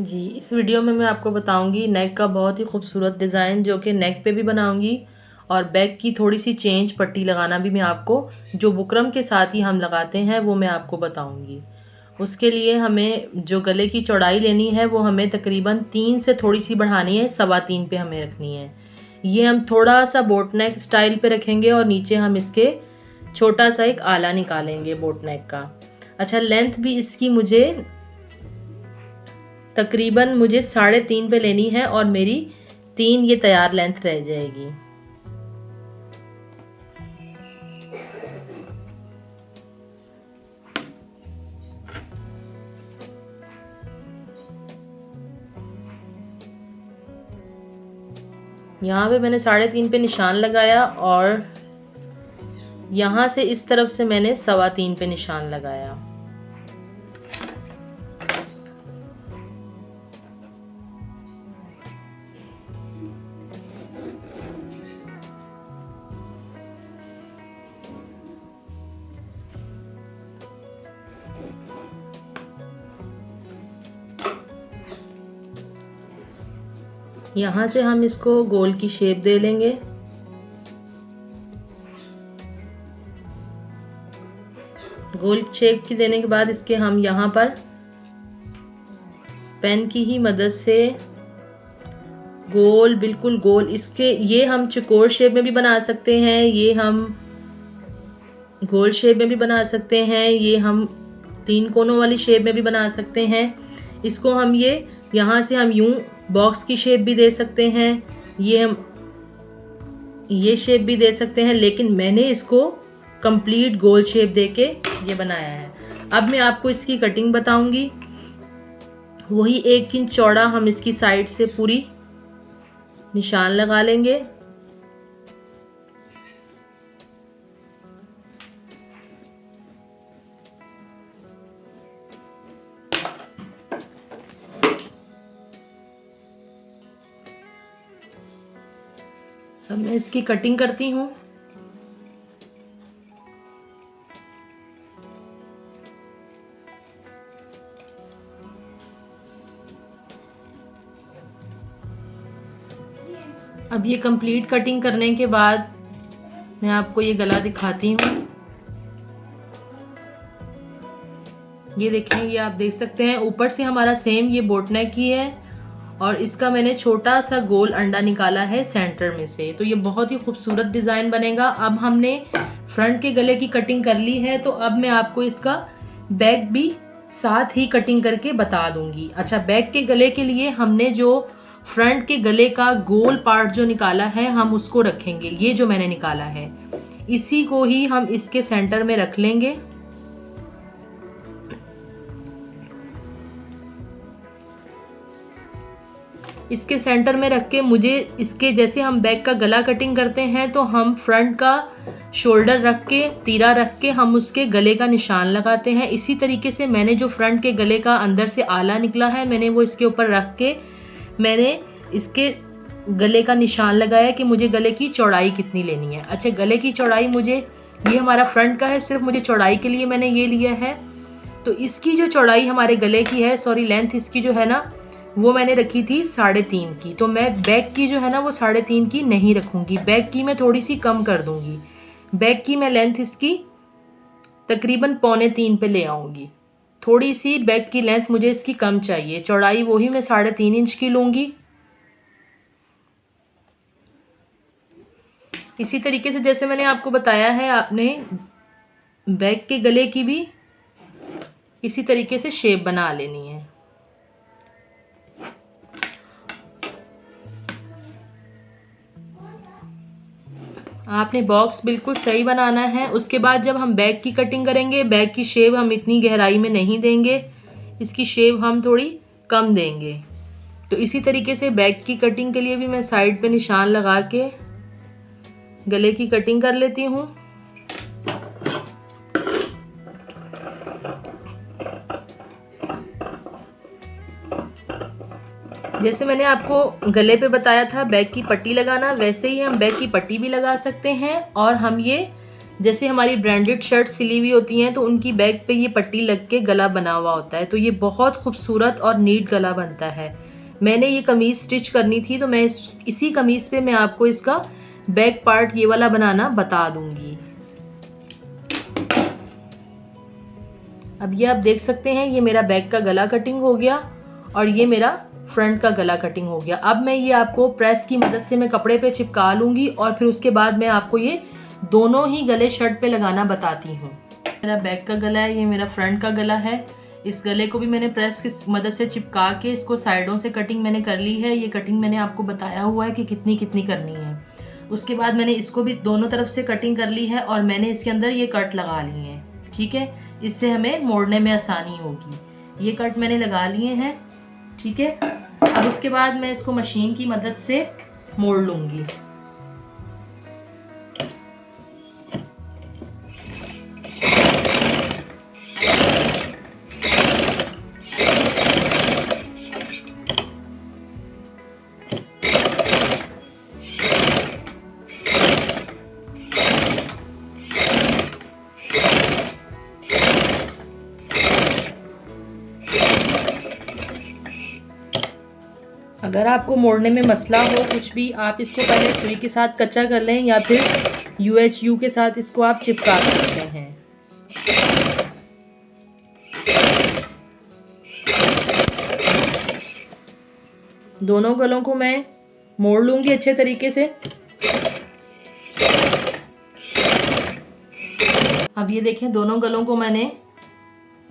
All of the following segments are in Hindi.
जी, इस वीडियो में मैं आपको बताऊंगी नेक का बहुत ही खूबसूरत डिज़ाइन जो कि नेक पे भी बनाऊंगी और बैक की थोड़ी सी चेंज पट्टी लगाना भी मैं आपको जो बुकरम के साथ ही हम लगाते हैं वो मैं आपको बताऊंगी। उसके लिए हमें जो गले की चौड़ाई लेनी है वो हमें तकरीबन 3 से थोड़ी सी बढ़ानी है, 3.25 पे हमें रखनी है। ये हम थोड़ा सा बोट नेक स्टाइल पे रखेंगे और नीचे हम इसके छोटा सा एक आला निकालेंगे बोट नेक का। अच्छा, लेंथ भी इसकी तकरीबन मुझे 3.5 पे लेनी है और मेरी 3 ये तैयार लेंथ रह जाएगी। यहाँ पे मैंने 3.5 पे निशान लगाया और यहाँ से इस तरफ से मैंने 3.25 पे निशान लगाया। यहाँ से हम इसको गोल की शेप दे लेंगे। गोल शेप की देने के बाद इसके हम यहाँ पर पेन की ही मदद से गोल, बिल्कुल गोल, इसके ये हम चौकोर शेप में भी बना सकते हैं, ये हम गोल शेप में भी बना सकते हैं, ये हम 3 कोनों वाली शेप में भी बना सकते हैं। इसको हम यहाँ से हम यूं बॉक्स की शेप भी दे सकते हैं, हम ये शेप भी दे सकते हैं, लेकिन मैंने इसको कंप्लीट गोल शेप देके ये बनाया है। अब मैं आपको इसकी कटिंग बताऊंगी। वही 1 इंच चौड़ा हम इसकी साइड से पूरी निशान लगा लेंगे। अब मैं इसकी कटिंग करती हूँ। अब ये कंप्लीट कटिंग करने के बाद मैं आपको ये गला दिखाती हूँ। ये देखें, ये आप देख सकते हैं ऊपर से हमारा सेम ये बोट नेक ही है और इसका मैंने छोटा सा गोल अंडा निकाला है सेंटर में से, तो ये बहुत ही खूबसूरत डिज़ाइन बनेगा। अब हमने फ्रंट के गले की कटिंग कर ली है, तो अब मैं आपको इसका बैक भी साथ ही कटिंग करके बता दूंगी। अच्छा, बैक के गले के लिए हमने जो फ्रंट के गले का गोल पार्ट जो निकाला है हम उसको रखेंगे। ये जो मैंने निकाला है इसी को ही हम इसके सेंटर में रख लेंगे। इसके सेंटर में रख के मुझे इसके जैसे हम बैक का गला कटिंग करते हैं तो हम फ्रंट का शोल्डर रख के, तीरा रख के हम उसके गले का निशान लगाते हैं। इसी तरीके से मैंने जो फ्रंट के गले का अंदर से आला निकला है मैंने वो इसके ऊपर रख के मैंने इसके गले का निशान लगाया कि मुझे गले की चौड़ाई कितनी लेनी है। अच्छा, गले की चौड़ाई मुझे, ये हमारा फ्रंट का है, सिर्फ मुझे चौड़ाई के लिए मैंने ये लिया है। तो इसकी जो चौड़ाई हमारे गले की है, लेंथ इसकी जो है ना वो मैंने रखी थी 3.5 की। तो मैं बैक की जो है ना वो 3.5 की नहीं रखूँगी, बैक की मैं थोड़ी सी कम कर दूँगी। बैक की मैं लेंथ इसकी तकरीबन 2.25 पे ले आऊँगी। थोड़ी सी बैक की लेंथ मुझे इसकी कम चाहिए, चौड़ाई वही मैं 3.5 इंच की लूँगी। इसी तरीके से जैसे मैंने आपको बताया है, आपने बैक के गले की भी इसी तरीके से शेप बना लेनी है। आपने बॉक्स बिल्कुल सही बनाना है। उसके बाद जब हम बैक की कटिंग करेंगे, बैक की शेप हम इतनी गहराई में नहीं देंगे, इसकी शेप हम थोड़ी कम देंगे। तो इसी तरीके से बैक की कटिंग के लिए भी मैं साइड पे निशान लगा के गले की कटिंग कर लेती हूँ। जैसे मैंने आपको गले पे बताया था बैक की पट्टी लगाना, वैसे ही हम बैक की पट्टी भी लगा सकते हैं और हम ये जैसे हमारी ब्रांडेड शर्ट सिली हुई होती हैं तो उनकी बैक पे ये पट्टी लग के गला बना हुआ होता है, तो ये बहुत खूबसूरत और नीट गला बनता है। मैंने ये कमीज़ स्टिच करनी थी तो मैं इसी कमीज़ पे मैं आपको इसका बैक पार्ट ये वाला बनाना बता दूंगी। अब ये आप देख सकते हैं, ये मेरा बैक का गला कटिंग हो गया और ये मेरा फ्रंट का गला कटिंग हो गया। अब मैं ये आपको प्रेस की मदद से मैं कपड़े पे चिपका लूँगी और फिर उसके बाद मैं आपको ये दोनों ही गले शर्ट पे लगाना बताती हूँ। मेरा बैक का गला है, ये मेरा फ्रंट का गला है। इस गले को भी मैंने प्रेस की मदद से चिपका के इसको साइडों से कटिंग मैंने कर ली है। ये कटिंग मैंने आपको बताया हुआ है कि कितनी कितनी करनी है। उसके बाद मैंने इसको भी दोनों तरफ से कटिंग कर ली है और मैंने इसके अंदर ये कट लगा लिए हैं। ठीक है, इससे हमें मोड़ने में आसानी होगी। ये कट मैंने लगा लिए हैं। ठीक है, अब उसके बाद मैं इसको मशीन की मदद से मोड़ लूँगी। अगर आपको मोड़ने में मसला हो कुछ भी, आप इसको पहले सुई के साथ कच्चा कर लें या फिर UHU के साथ इसको आप चिपका सकते हैं। दोनों गलों को मैं मोड़ लूँगी अच्छे तरीके से। अब ये देखें, दोनों गलों को मैंने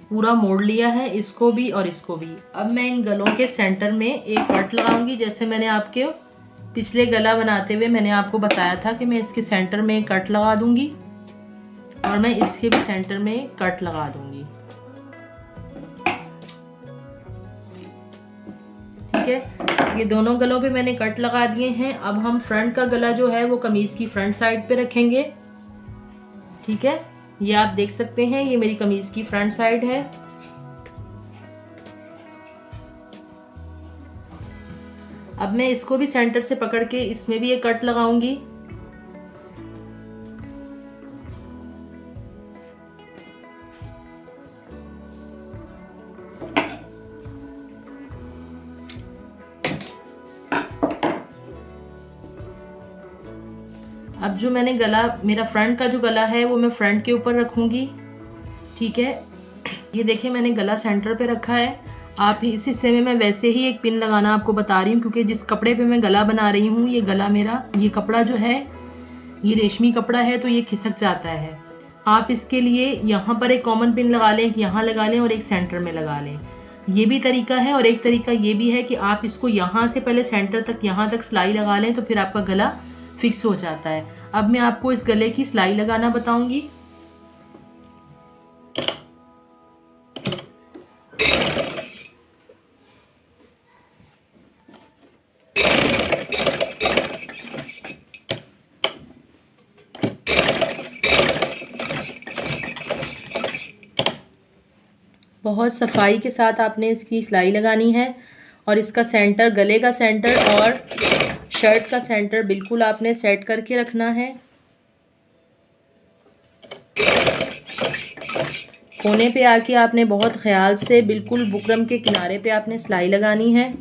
पूरा मोड़ लिया है, इसको भी और इसको भी। अब मैं इन गलों के सेंटर में एक कट लगाऊंगी। जैसे मैंने आपके पिछले गला बनाते हुए मैंने आपको बताया था कि मैं इसके सेंटर में एक कट लगा दूंगी और मैं इसके भी सेंटर में एक कट लगा दूंगी। ठीक है, ये दोनों गलों पे मैंने कट लगा दिए हैं। अब हम फ्रंट का गला जो है वो कमीज की फ्रंट साइड पे रखेंगे। ठीक है, ये आप देख सकते हैं, ये मेरी कमीज की फ्रंट साइड है। अब मैं इसको भी सेंटर से पकड़ के इसमें भी एक कट लगाऊंगी। अब जो मैंने गला, मेरा फ्रंट का जो गला है वो मैं फ्रंट के ऊपर रखूंगी। ठीक है, ये देखिए मैंने गला सेंटर पे रखा है। आप इस हिस्से में मैं वैसे ही एक पिन लगाना आपको बता रही हूँ क्योंकि जिस कपड़े पे मैं गला बना रही हूँ ये गला मेरा, ये कपड़ा जो है ये रेशमी कपड़ा है तो ये खिसक जाता है। आप इसके लिए यहाँ पर एक कॉमन पिन लगा लें, एक यहाँ लगा लें और एक सेंटर में लगा लें। ये भी तरीका है और एक तरीका ये भी है कि आप इसको यहाँ से पहले सेंटर तक, यहाँ तक सिलाई लगा लें तो फिर आपका गला फिक्स हो जाता है। अब मैं आपको इस गले की सिलाई लगाना बताऊंगी। बहुत सफाई के साथ आपने इसकी सिलाई लगानी है और इसका सेंटर, गले का सेंटर और शर्ट का सेंटर बिल्कुल आपने सेट करके रखना है। कोने पे आके आपने बहुत ख्याल से बिल्कुल बुकरम के किनारे पे आपने सिलाई लगानी है।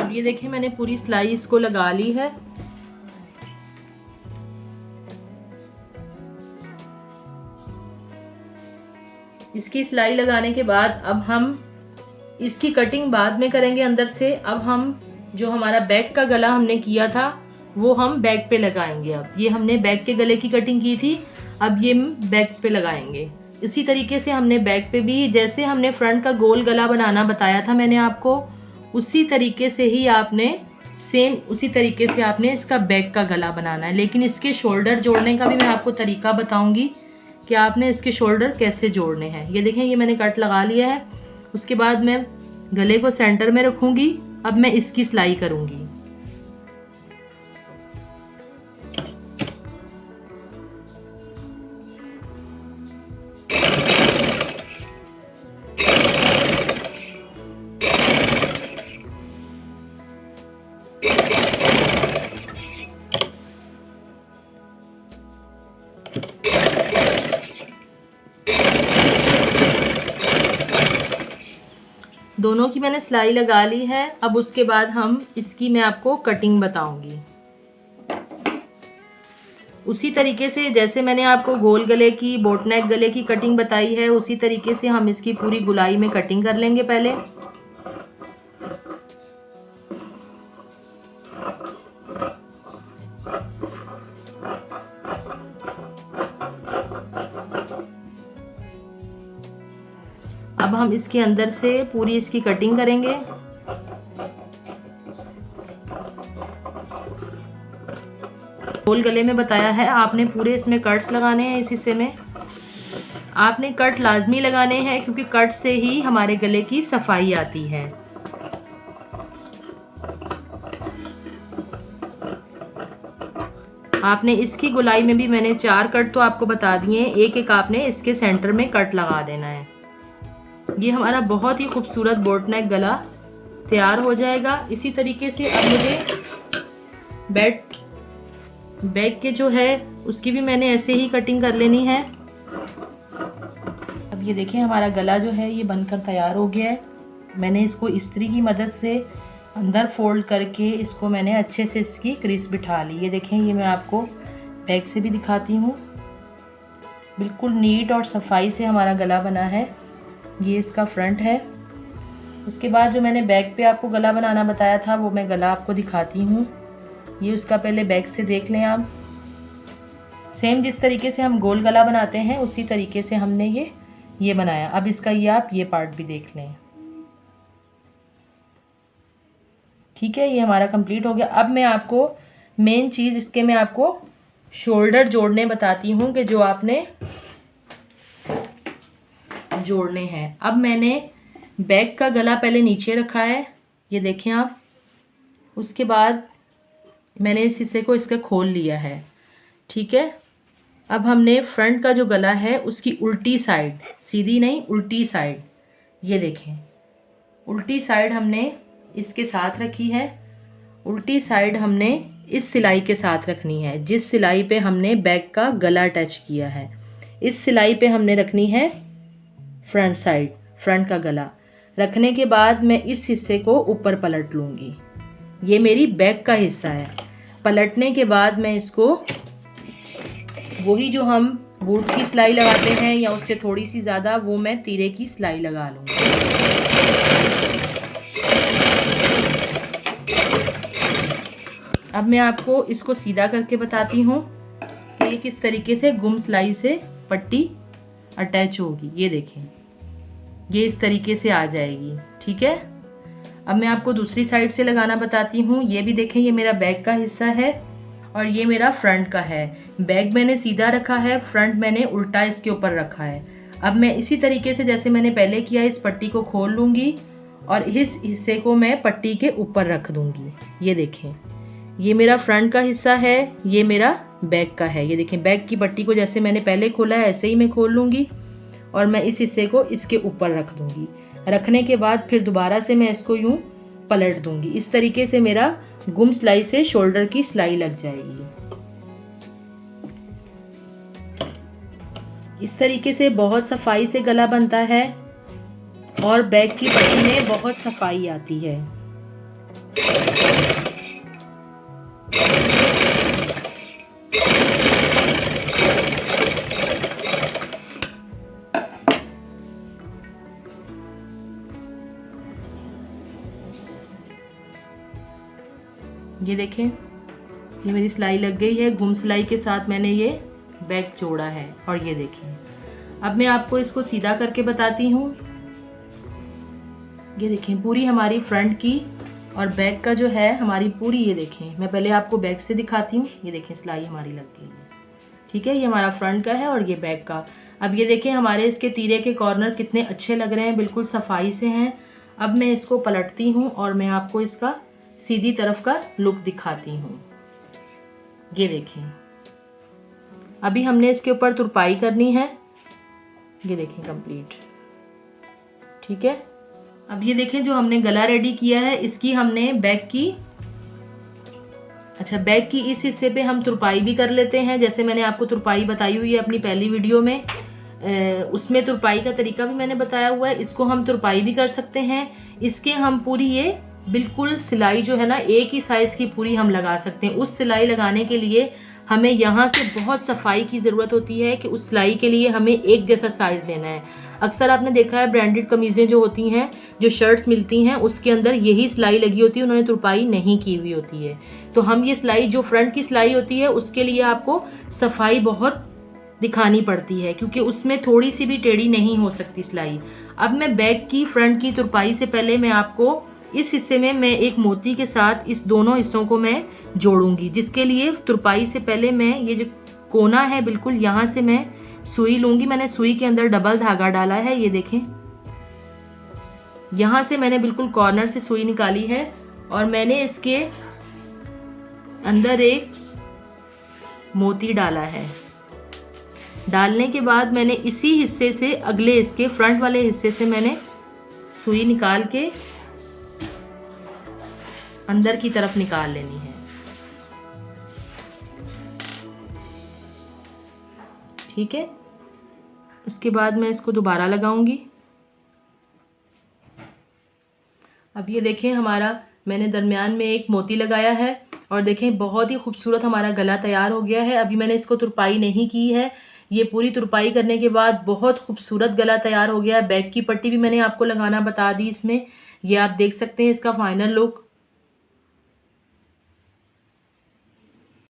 ये देखिए मैंने पूरी सिलाई इसको लगा ली है। इसकी सिलाई लगाने के बाद अब हम इसकी कटिंग बाद में करेंगे अंदर से। अब हम जो हमारा बैक का गला हमने किया था वो हम बैक पे लगाएंगे। अब ये हमने बैक के गले की कटिंग की थी, अब ये बैक पे लगाएंगे। इसी तरीके से हमने बैक पे भी, जैसे हमने फ्रंट का गोल गला बनाना बताया था मैंने आपको, उसी तरीके से ही आपने सेम उसी तरीके से आपने इसका बैक का गला बनाना है। लेकिन इसके शोल्डर जोड़ने का भी मैं आपको तरीका बताऊंगी कि आपने इसके शोल्डर कैसे जोड़ने हैं। ये देखें, ये मैंने कट लगा लिया है। उसके बाद मैं गले को सेंटर में रखूंगी। अब मैं इसकी सिलाई करूंगी। दोनों की मैंने सिलाई लगा ली है। अब उसके बाद हम इसकी मैं आपको कटिंग बताऊंगी। उसी तरीके से जैसे मैंने आपको गोल गले की, बोट नेक गले की कटिंग बताई है, उसी तरीके से हम इसकी पूरी गुलाई में कटिंग कर लेंगे पहले। अब हम इसके अंदर से पूरी इसकी कटिंग करेंगे। गोल गले में बताया है आपने पूरे इसमें कट्स लगाने हैं। इस हिस्से में आपने कट लाजमी लगाने हैं क्योंकि कट से ही हमारे गले की सफाई आती है। आपने इसकी गुलाई में भी मैंने 4 कट तो आपको बता दिए हैं, एक एक आपने इसके सेंटर में कट लगा देना है। ये हमारा बहुत ही खूबसूरत बोट नेक गला तैयार हो जाएगा। इसी तरीके से अब मुझे बैक के जो है उसकी भी मैंने ऐसे ही कटिंग कर लेनी है। अब ये देखें, हमारा गला जो है ये बनकर तैयार हो गया है। मैंने इसको इस्त्री की मदद से अंदर फोल्ड करके इसको मैंने अच्छे से इसकी क्रीज बिठा ली। ये देखें, ये मैं आपको बैक से भी दिखाती हूँ। बिल्कुल नीट और सफाई से हमारा गला बना है। ये इसका फ्रंट है। उसके बाद जो मैंने बैक पे आपको गला बनाना बताया था वो मैं गला आपको दिखाती हूँ। ये उसका पहले बैक से देख लें आप। सेम जिस तरीके से हम गोल गला बनाते हैं उसी तरीके से हमने ये बनाया। अब इसका ये आप ये पार्ट भी देख लें। ठीक है, ये हमारा कंप्लीट हो गया। अब मैं आपको मेन चीज़ इसके मैं आपको शोल्डर जोड़ने बताती हूँ कि जो आपने जोड़ने हैं। अब मैंने बैक का गला पहले नीचे रखा है, ये देखें आप। उसके बाद मैंने इस हिस्से को इसका खोल लिया है। ठीक है, अब हमने फ्रंट का जो गला है उसकी उल्टी साइड, सीधी नहीं उल्टी साइड, ये देखें उल्टी साइड हमने इसके साथ रखी है। उल्टी साइड हमने इस सिलाई के साथ रखनी है जिस सिलाई पे हमने बैक का गला अटैच किया है। इस सिलाई पे हमने रखनी है फ्रंट साइड, फ्रंट का गला। रखने के बाद मैं इस हिस्से को ऊपर पलट लूँगी। ये मेरी बैक का हिस्सा है। पलटने के बाद मैं इसको वही जो हम बूट की सिलाई लगाते हैं या उससे थोड़ी सी ज़्यादा, वो मैं तीरे की सिलाई लगा लूँगी। अब मैं आपको इसको सीधा करके बताती हूँ कि ये किस तरीके से गुम सिलाई से पट्टी अटैच होगी। ये देखें, ये इस तरीके से आ जाएगी। ठीक है, अब मैं आपको दूसरी साइड से लगाना बताती हूँ। ये भी देखें, ये मेरा बैक का हिस्सा है और ये मेरा फ्रंट का है। बैक मैंने सीधा रखा है, फ्रंट मैंने उल्टा इसके ऊपर रखा है। अब मैं इसी तरीके से जैसे मैंने पहले किया इस पट्टी को खोल लूँगी और इस हिस्से को मैं पट्टी के ऊपर रख दूँगी। ये देखें, ये मेरा फ्रंट का हिस्सा है, ये मेरा बैक का है। ये देखें, बैक की पट्टी को जैसे मैंने पहले खोला है ऐसे ही मैं खोल लूँगी और मैं इस हिस्से को इसके ऊपर रख दूँगी। रखने के बाद फिर दोबारा से मैं इसको यूँ पलट दूँगी। इस तरीके से मेरा गुम सिलाई से शोल्डर की सिलाई लग जाएगी। इस तरीके से बहुत सफाई से गला बनता है और बैक की पट्टी में बहुत सफाई आती है। ये देखें, ये मेरी सिलाई लग गई है। गुम सिलाई के साथ मैंने ये बैक जोड़ा है। और ये देखें, अब मैं आपको इसको सीधा करके बताती हूँ। ये देखें, पूरी हमारी फ्रंट की और बैक का जो है हमारी पूरी, ये देखें, मैं पहले आपको बैक से दिखाती हूँ। ये देखें, सिलाई हमारी लग गई है। ठीक है, ये हमारा फ्रंट का है और ये बैक का। अब ये देखें, हमारे इसके तीरे के कॉर्नर कितने अच्छे लग रहे हैं, बिल्कुल सफाई से हैं। अब मैं इसको पलटती हूँ और मैं आपको इसका सीधी तरफ का लुक दिखाती हूँ। ये देखें, अभी हमने इसके ऊपर तुरपाई करनी है। ये देखें, कंप्लीट। ठीक है, अब ये देखें, जो हमने गला रेडी किया है, इसकी हमने बैक की, अच्छा, बैक की इस हिस्से पे हम तुरपाई भी कर लेते हैं। जैसे मैंने आपको तुरपाई बताई हुई है अपनी पहली वीडियो में, उसमें तुरपाई का तरीका भी मैंने बताया हुआ है। इसको हम तुरपाई भी कर सकते हैं। इसके हम पूरी ये बिल्कुल सिलाई जो है ना, एक ही साइज़ की पूरी हम लगा सकते हैं। उस सिलाई लगाने के लिए हमें यहाँ से बहुत सफाई की ज़रूरत होती है कि उस सिलाई के लिए हमें एक जैसा साइज़ लेना है। अक्सर आपने देखा है ब्रांडेड कमीज़ें जो होती हैं, जो शर्ट्स मिलती हैं, उसके अंदर यही सिलाई लगी होती है, उन्होंने तुरपाई नहीं की हुई होती है। तो हम ये सिलाई, जो फ्रंट की सिलाई होती है, उसके लिए आपको सफाई बहुत दिखानी पड़ती है, क्योंकि उसमें थोड़ी सी भी टेढ़ी नहीं हो सकती सिलाई। अब मैं बैक की, फ्रंट की तुरपाई से पहले मैं आपको इस हिस्से में मैं एक मोती के साथ इस दोनों हिस्सों को मैं जोड़ूंगी, जिसके लिए तुरपाई से पहले मैं ये जो कोना है बिल्कुल यहाँ से मैं सुई लूंगी। मैंने सुई के अंदर डबल धागा डाला है। ये देखें, यहाँ से मैंने बिल्कुल कॉर्नर से सुई निकाली है और मैंने इसके अंदर एक मोती डाला है। डालने के बाद मैंने इसी हिस्से से, अगले इसके फ्रंट वाले हिस्से से मैंने सुई निकाल के अंदर की तरफ निकाल लेनी है। ठीक है, इसके बाद मैं इसको दोबारा लगाऊंगी। अब ये देखें, हमारा मैंने दरमियान में एक मोती लगाया है और देखें बहुत ही खूबसूरत हमारा गला तैयार हो गया है। अभी मैंने इसको तुरपाई नहीं की है। ये पूरी तुरपाई करने के बाद बहुत खूबसूरत गला तैयार हो गया है। बैक की पट्टी भी मैंने आपको लगाना बता दी इसमें, ये आप देख सकते हैं इसका फाइनल लुक।